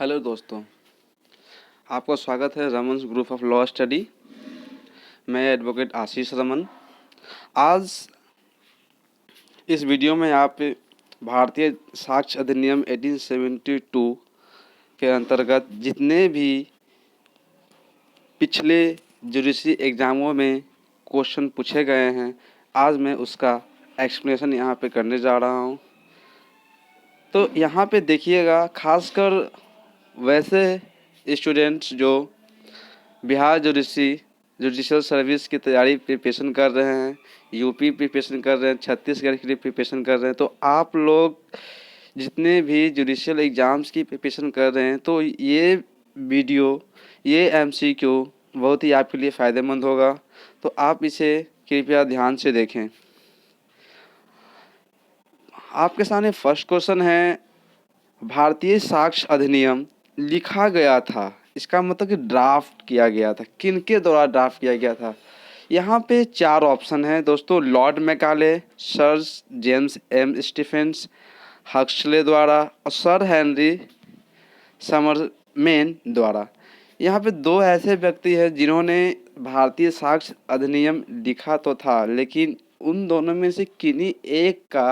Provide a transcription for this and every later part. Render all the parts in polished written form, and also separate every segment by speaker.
Speaker 1: Hello दोस्तों, आपका स्वागत है Raman group of law study. मैं एडवोकेट आशीष रमन। आज इस वीडियो में आप भारतीय साक्ष्य अधिनियम 1872 के अंतर्गत जितने भी पिछले जुडिशरी एग्ज़ामों में क्वेश्चन पूछे गए हैं, आज मैं उसका एक्सप्लेनेशन यहाँ पे करने जा रहा हूँ। तो यहाँ पे देखिएगा, खासकर वैसे स्टूडेंट्स जो बिहार जुडिशल सर्विस की तैयारी प्रिपरेशन कर रहे हैं, यूपी प्रिपरेशन कर रहे हैं, छत्तीसगढ़ के लिए प्रिपरेशन कर रहे हैं, तो आप लोग जितने भी जुडिशल एग्ज़ाम्स की प्रिपरेशन कर रहे हैं, तो ये वीडियो, ये एमसीक्यू बहुत ही आपके लिए फ़ायदेमंद होगा। तो आप इसे कृपया ध्यान से देखें। आपके सामने फर्स्ट क्वेश्चन है, भारतीय साक्ष्य अधिनियम लिखा गया था, इसका मतलब कि ड्राफ्ट किया गया था, किनके द्वारा ड्राफ्ट किया गया था। यहाँ पे 4 ऑप्शन हैं दोस्तों। Lord Macaulay, sir James M Stephens, Huxley द्वारा और सर हेनरी समरमेन द्वारा। यहाँ पे 2 ऐसे व्यक्ति हैं जिन्होंने भारतीय साक्ष्य अधिनियम लिखा तो था, लेकिन उन दोनों में से किन्हीं एक का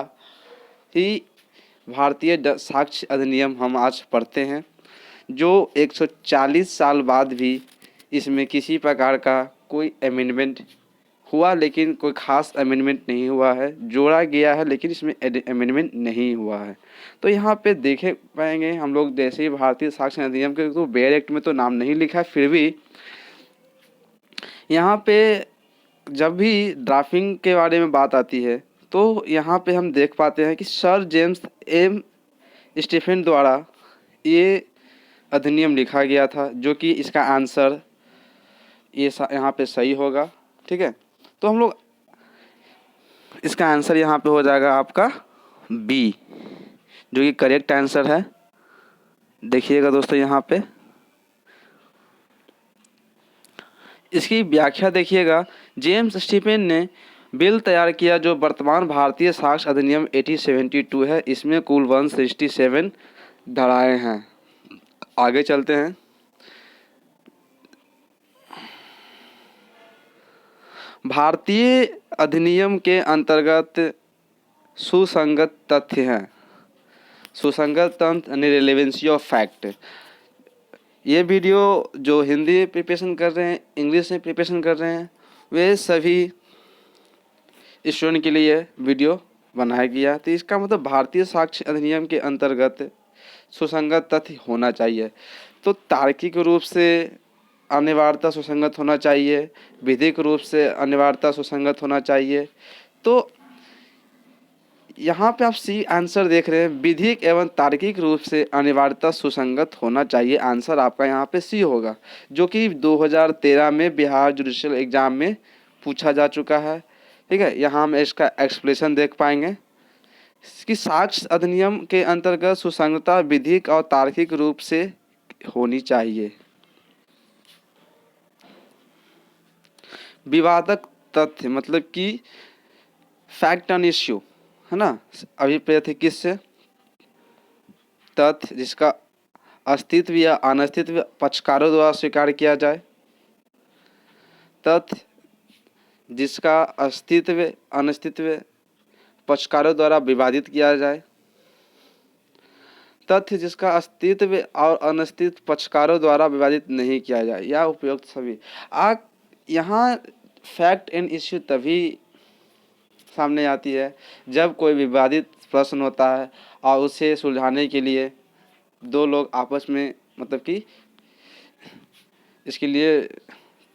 Speaker 1: ही भारतीय साक्ष्य अधिनियम हम आज पढ़ते हैं, जो 140 साल बाद भी इसमें किसी प्रकार का कोई अमेंडमेंट हुआ, लेकिन कोई ख़ास अमेंडमेंट नहीं हुआ है। जोड़ा गया है लेकिन इसमें अमेंडमेंट नहीं हुआ है। तो यहाँ पे देखे पाएंगे हम लोग, जैसे ही भारतीय साक्ष्य अधिनियम के तो बेयर एक्ट में तो नाम नहीं लिखा है, फिर भी यहाँ पे जब भी ड्राफ्टिंग के बारे में बात आती है तो यहाँ पे हम देख पाते हैं कि सर जेम्स एम स्टीफेन द्वारा ये अधिनियम लिखा गया था, जो कि इसका आंसर ये यहाँ पे सही होगा। ठीक है, तो हम लोग इसका आंसर यहाँ पे हो जाएगा आपका बी, जो कि करेक्ट आंसर है। देखिएगा दोस्तों, यहाँ पे इसकी व्याख्या देखिएगा। जेम्स स्टीफेन ने बिल तैयार किया जो वर्तमान भारतीय साक्ष्य अधिनियम 1872 है। इसमें कुल 167 धाराएं हैं। आगे चलते हैं। भारतीय अधिनियम के अंतर्गत सुसंगत तथ्य हैं। सुसंगत तथ्य यानी रिलेवेंसी ऑफ फैक्ट। ये वीडियो जो हिंदी प्रिपरेशन कर रहे हैं, इंग्लिश में प्रिपरेशन कर रहे हैं, वे सभी स्टूडेंट के लिए वीडियो बनाया गया। तो इसका मतलब भारतीय साक्ष्य अधिनियम के अंतर्गत सुसंगत तथ्य होना चाहिए। तो तार्किक रूप से अनिवार्यता सुसंगत होना चाहिए, विधिक रूप से अनिवार्यता सुसंगत होना चाहिए। तो यहाँ पे आप सी आंसर देख रहे हैं, विधिक एवं तार्किक रूप से अनिवार्यता सुसंगत होना चाहिए। आंसर आपका यहाँ पे सी होगा, जो कि 2013 में बिहार जुडिशियल एग्जाम में पूछा जा चुका है। ठीक है, यहाँ हम इसका एक्सप्लेनेशन देख पाएंगे कि साक्ष्य अधिनियम के अंतर्गत सुसंगतता विधिक और तार्किक रूप से होनी चाहिए। विवादक तथ्य मतलब कि फैक्ट ऑन इश्यू है ना। अभिप्रेत है किससे? तथ्य जिसका अस्तित्व या अनस्तित्व पक्षकारों द्वारा स्वीकार किया जाए, तथ्य जिसका अस्तित्व अनस्तित्व पक्षकारों द्वारा विवादित किया जाए, तथ्य जिसका अस्तित्व और अनस्तित्व पक्षकारों द्वारा विवादित नहीं किया जाए, या उपयुक्त सभी। यहाँ फैक्ट एंड इश्यू तभी सामने आती है जब कोई विवादित प्रश्न होता है और उसे सुलझाने के लिए 2 लोग आपस में मतलब कि इसके लिए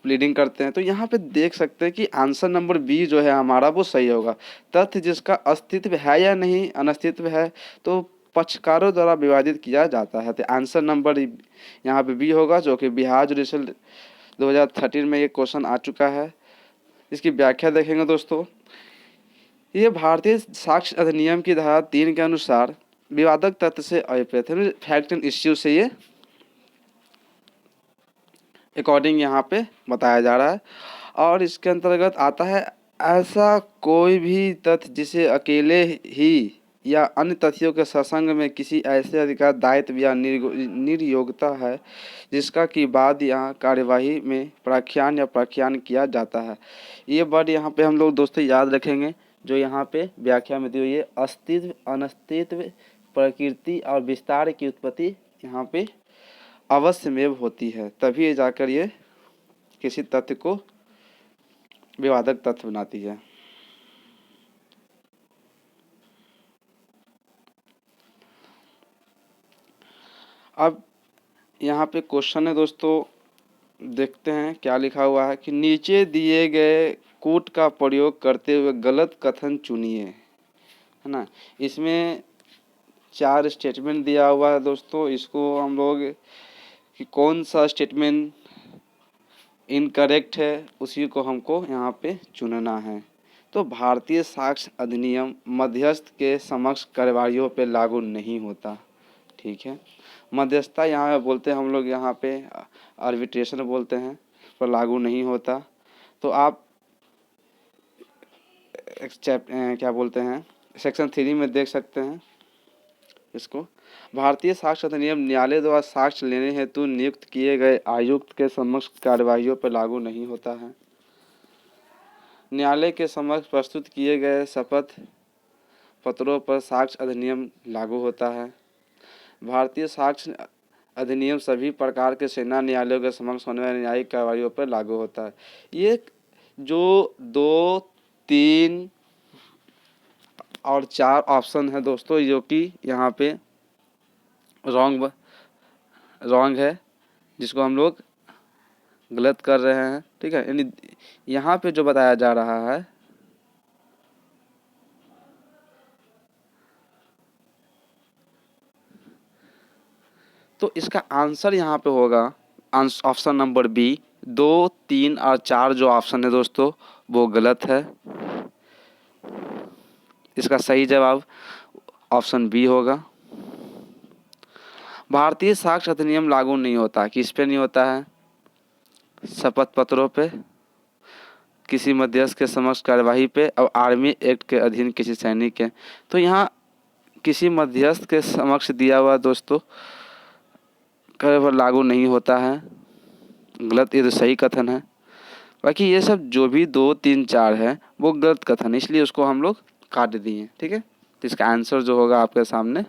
Speaker 1: प्लीडिंग करते हैं। तो यहाँ पे देख सकते हैं कि आंसर नंबर बी जो है हमारा वो सही होगा। तथ्य जिसका अस्तित्व है या नहीं अनस्तित्व है तो पक्षकारों द्वारा विवादित किया जाता है। तो आंसर नंबर यहाँ पे बी होगा, जो कि बिहार जुडिशल 2013 में ये क्वेश्चन आ चुका है। इसकी व्याख्या देखेंगे दोस्तों। ये भारतीय साक्ष्य अधिनियम की धारा 3 के अनुसार विवादक तथ्य से अभिप्रेत है, फैक्ट एंड इश्यू से ये अकॉर्डिंग यहाँ पे बताया जा रहा है। और इसके अंतर्गत आता है ऐसा कोई भी तथ्य जिसे अकेले ही या अन्य तथ्यों के सत्संग में किसी ऐसे अधिकार, दायित्व या निर्योग्यता है जिसका कि बाद यहाँ कार्यवाही में प्राख्यान या प्रख्यान किया जाता है। ये वर्ड यहाँ पे हम लोग दोस्तों याद रखेंगे जो यहाँ पे व्याख्या में दी हुई है। अस्तित्व, अनस्तित्व, प्रकृति और विस्तार की उत्पत्ति यहाँ पे अवश्यमेव होती है, तभी जाकर ये किसी तथ्य को विवादक तथ्य बनाती है। अब यहाँ पे क्वेश्चन है दोस्तों, देखते हैं क्या लिखा हुआ है कि नीचे दिए गए कूट का प्रयोग करते हुए गलत कथन चुनिए, है ना। इसमें 4 स्टेटमेंट दिया हुआ है दोस्तों। इसको हम लोग कि कौन सा स्टेटमेंट इनकरेक्ट है उसी को हमको यहाँ पे चुनना है। तो भारतीय साक्ष्य अधिनियम मध्यस्थ के समक्ष कार्रवाइयों पे लागू नहीं होता, ठीक है। मध्यस्थता यहाँ बोलते हैं हम लोग, यहाँ पे आर्बिट्रेशन बोलते हैं, पर लागू नहीं होता। तो आप क्या बोलते हैं सेक्शन 3 में देख सकते हैं इसको। भारतीय साक्ष्य अधिनियम न्यायालय द्वारा साक्ष्य लेने हेतु नियुक्त किए गए आयुक्त के समक्ष कार्यवाहियों पर लागू नहीं होता है। न्यायालय के समक्ष प्रस्तुत किए गए शपथ पत्रों पर साक्ष्य अधिनियम लागू होता है। भारतीय साक्ष्य अधिनियम सभी प्रकार के सेना न्यायालयों के समक्ष होने वाली न्यायिक कार्रवाइयों पर लागू होता है। ये जो 2, 3 और 4 ऑप्शन है दोस्तों जो कि यहाँ पे रॉन्ग है, जिसको हम लोग गलत कर रहे हैं, ठीक है। यानी यहाँ पे जो बताया जा रहा है तो इसका आंसर यहाँ पे होगा ऑप्शन नंबर बी। 2, 3 और 4 जो ऑप्शन है दोस्तों वो गलत है। इसका सही जवाब ऑप्शन बी होगा। भारतीय साक्ष्य अधिनियम लागू नहीं होता, किस पे नहीं होता है? शपथ पत्रों पे, किसी मध्यस्थ के समक्ष कार्यवाही पे और आर्मी एक्ट के अधीन किसी सैनिक के। तो यहाँ किसी मध्यस्थ के समक्ष दिया हुआ दोस्तों पर लागू नहीं होता है, गलत, ये तो सही कथन है। बाकी ये सब जो भी 2, 3, 4 है वो गलत कथन है, इसलिए उसको हम लोग काट दिए, ठीक है। तो इसका आंसर जो होगा आपके सामने।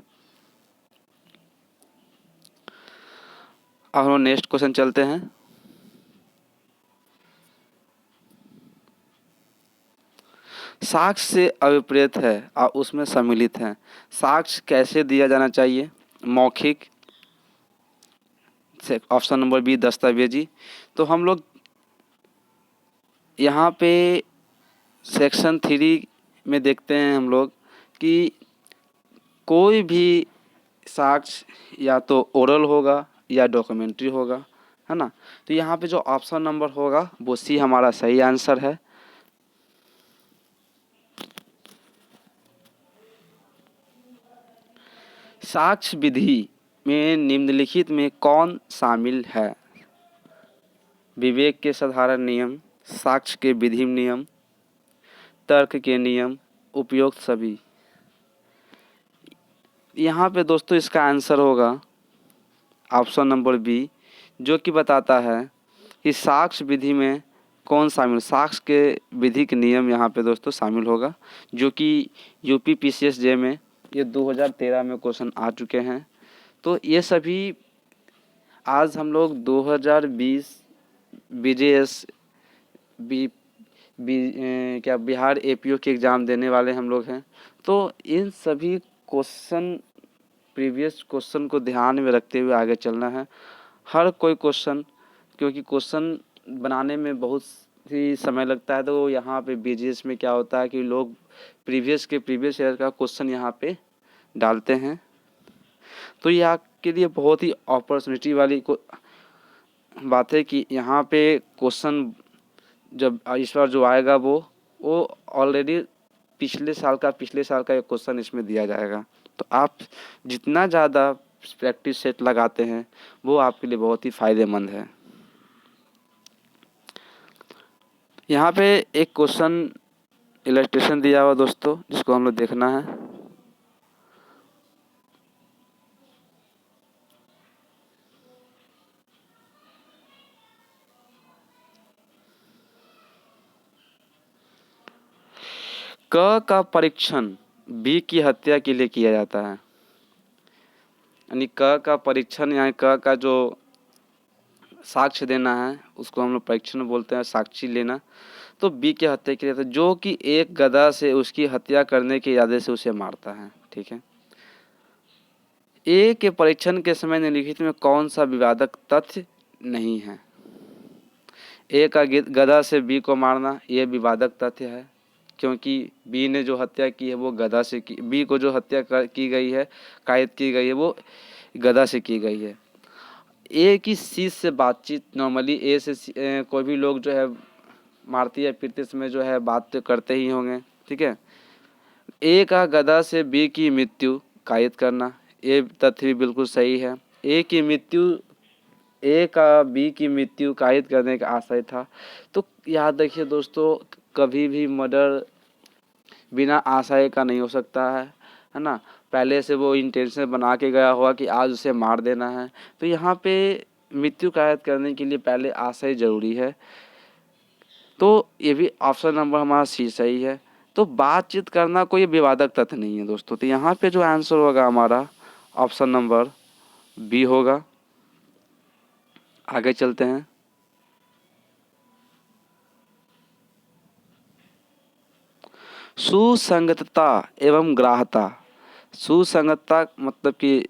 Speaker 1: अब हम नेक्स्ट क्वेश्चन चलते हैं। साक्ष्य से अभिप्रेत है और उसमें सम्मिलित है। साक्ष्य कैसे दिया जाना चाहिए? मौखिक, ऑप्शन नंबर बी दस्तावेजी। तो हम लोग यहाँ पे सेक्शन 3 में देखते हैं हम लोग कि कोई भी साक्ष्य या तो ओरल होगा या डॉक्यूमेंट्री होगा, है ना। तो यहाँ पे जो ऑप्शन नंबर होगा वो सी हमारा सही आंसर है। साक्ष्य विधि में निम्नलिखित में कौन शामिल है? विवेक के साधारण नियम, साक्ष्य के विधि नियम, तर्क के नियम, उपयुक्त सभी। यहाँ पे दोस्तों इसका आंसर होगा ऑप्शन नंबर बी, जो कि बताता है कि साक्ष्य विधि में कौन शामिल, साक्ष्य के विधि के नियम यहाँ पे दोस्तों शामिल होगा, जो कि यूपी PCSJ में ये 2013 में क्वेश्चन आ चुके हैं। तो ये सभी आज हम लोग 2020 BJS क्या बिहार APO के एग्ज़ाम देने वाले हम लोग हैं। तो इन सभी क्वेश्चन, प्रीवियस क्वेश्चन को ध्यान में रखते हुए आगे चलना है। हर कोई क्वेश्चन, क्योंकि क्वेश्चन बनाने में बहुत ही समय लगता है, तो यहाँ पे BGS में क्या होता है कि लोग प्रीवियस ईयर का क्वेश्चन यहाँ पे डालते हैं। तो ये आपके लिए बहुत ही अपॉर्चुनिटी वाली बात है कि यहाँ पे क्वेश्चन जब इस बार जो आएगा वो ऑलरेडी पिछले साल का एक क्वेश्चन इसमें दिया जाएगा। तो आप जितना ज़्यादा प्रैक्टिस सेट लगाते हैं वो आपके लिए बहुत ही फ़ायदेमंद है। यहाँ पे एक क्वेश्चन इलस्ट्रेशन दिया हुआ दोस्तों, जिसको हम लोग देखना है। क का परीक्षण बी की हत्या के लिए किया जाता है। यानी क का परीक्षण, यानी क का जो साक्ष्य देना है उसको हम लोग परीक्षण बोलते हैं, साक्षी लेना। तो बी की हत्या के लिए जो कि एक गदा से उसकी हत्या करने के इरादे से उसे मारता है। ठीक है। ए के परीक्षण के समय निम्नलिखित में कौन सा विवादक तथ्य नहीं है? ए का गदा से बी को मारना ये विवादक तथ्य है, क्योंकि बी ने जो हत्या की है वो गदा से की, बी को जो हत्या की गई है, कायद की गई है, वो गदा से की गई है। ए की सी से बातचीत, नॉर्मली ए से कोई भी लोग जो है मारती है पीटते समय जो है बात तो करते ही होंगे। ठीक है। ए का गदा से बी की मृत्यु कायद करना, ये तथ्य भी बिल्कुल सही है। ए का बी की मृत्यु कायद करने का आशय था। तो याद रखिए दोस्तों, कभी भी मर्डर बिना आशय का नहीं हो सकता है ना। पहले से वो इंटेंशन बना के गया होगा कि आज उसे मार देना है। तो यहाँ पे मृत्यु कायद करने के लिए पहले आशय जरूरी है। तो ये भी ऑप्शन नंबर हमारा सी सही है। तो बातचीत करना कोई विवादक तथ्य नहीं है दोस्तों। तो यहाँ पे जो आंसर होगा हमारा ऑप्शन नंबर बी होगा। आगे चलते हैं। सुसंगतता एवं ग्राह्यता। सुसंगतता मतलब कि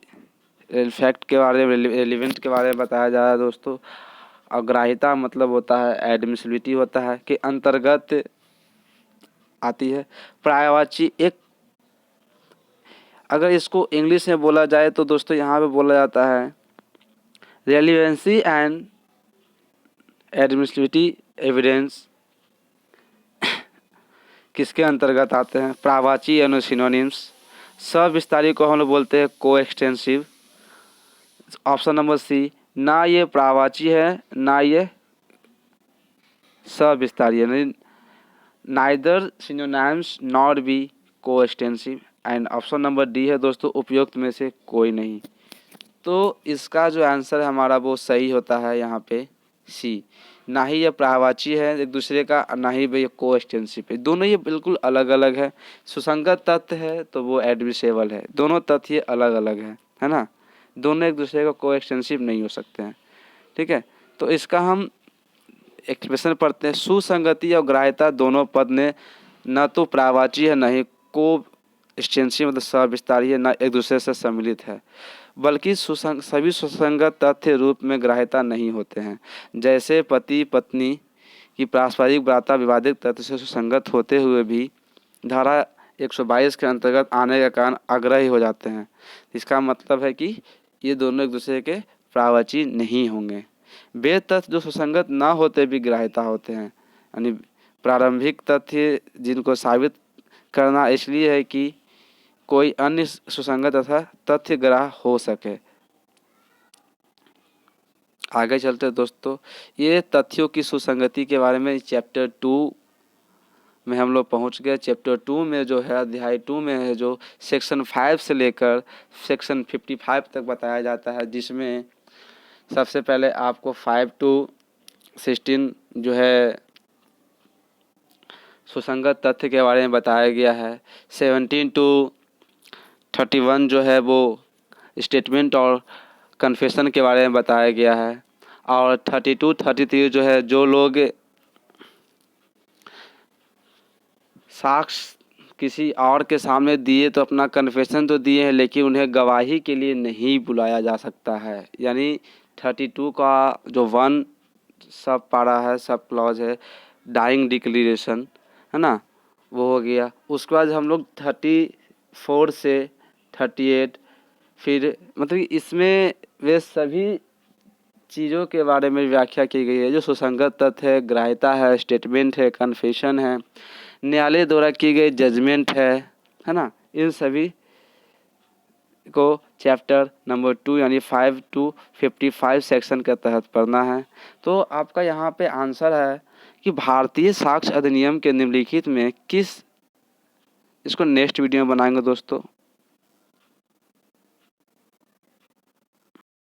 Speaker 1: फैक्ट के बारे में, एलिमेंट के बारे में बताया जा रहा है दोस्तों। और ग्राह्यता मतलब होता है, एडमिसिबिलिटी होता है, कि अंतर्गत आती है। पर्यायवाची एक, अगर इसको इंग्लिश में बोला जाए तो दोस्तों यहाँ पे बोला जाता है रेलिवेंसी एंड एडमिसिबिलिटी एविडेंस। किसके अंतर्गत आते हैं? पर्यायवाची यानी सिनोनिम्स। सविस्तारी को हम लोग बोलते हैं को एक्सटेंसिव। ऑप्शन नंबर सी, ना ये पर्यायवाची है ना ये सविस्तारी, यानी नाइदर सिनोनिम्स नॉट बी को extensive. And option number D है दोस्तों, उपयुक्त में से कोई नहीं। तो इसका जो आंसर है हमारा वो सही होता है यहाँ पे सी। ना ही ये पर्यायवाची है एक दूसरे का, ना ही ये को एक्सटेंसिव है। दोनों ये बिल्कुल अलग अलग है। सुसंगत तथ्य है तो वो एडमिसेबल है। दोनों तथ्य अलग अलग है ना। दोनों एक दूसरे का को एक्सटेंसिव नहीं हो सकते हैं। ठीक है। तो इसका हम एक्सप्रेशन पढ़ते हैं। सुसंगति और ग्राह्यता दोनों पद ने न तो पर्यायवाची है, न ही को एक्सटेंसिव मतलब सविस्तारी है, न एक दूसरे से सम्मिलित है, बल्कि सभी सुसंगत तथ्य रूप में ग्राह्यता नहीं होते हैं। जैसे पति पत्नी की पारस्परिक वार्ता विवादित तथ्य से सुसंगत होते हुए भी धारा 122 के अंतर्गत आने के कारण आग्रही हो जाते हैं। इसका मतलब है कि ये दोनों एक दूसरे के पर्यायवाची नहीं होंगे। वे तथ्य जो सुसंगत ना होते भी ग्राह्यता होते हैं। यानी प्रारंभिक तथ्य जिनको साबित करना इसलिए है कि कोई अन्य सुसंगत तथा तथ्य ग्राह्य हो सके। आगे चलते हैं दोस्तों। ये तथ्यों की सुसंगति के बारे में चैप्टर 2 में हम लोग पहुंच गए। चैप्टर 2 में जो है, अध्याय 2 में है जो सेक्शन 5 से लेकर सेक्शन 55 तक बताया जाता है, जिसमें सबसे पहले आपको 5 to 16 जो है सुसंगत तथ्य के बारे में बताया गया है। 17 to 31 जो है वो स्टेटमेंट और कन्फेशन के बारे में बताया गया है। और 32 33 जो है जो लोग साक्ष्य किसी और के सामने दिए तो अपना कन्फेशन तो दिए हैं, लेकिन उन्हें गवाही के लिए नहीं बुलाया जा सकता है। यानी 32 का जो 1 सब पारा है, सब क्लॉज है, डाइंग डिक्लेरेशन है ना, वो हो गया। उसके बाद हम लोग 34 से 38 फिर मतलब इसमें वे सभी चीज़ों के बारे में व्याख्या की गई है जो सुसंगत तथ्य है, ग्राह्यता है, स्टेटमेंट है, कन्फेशन है, न्यायालय द्वारा की गई जजमेंट है ना। इन सभी को चैप्टर नंबर 2 यानी 5 to 55 सेक्शन के तहत पढ़ना है। तो आपका यहाँ पे आंसर है कि भारतीय साक्ष्य अधिनियम के निम्नलिखित में किस, इसको नेक्स्ट वीडियो में बनाएंगे दोस्तों।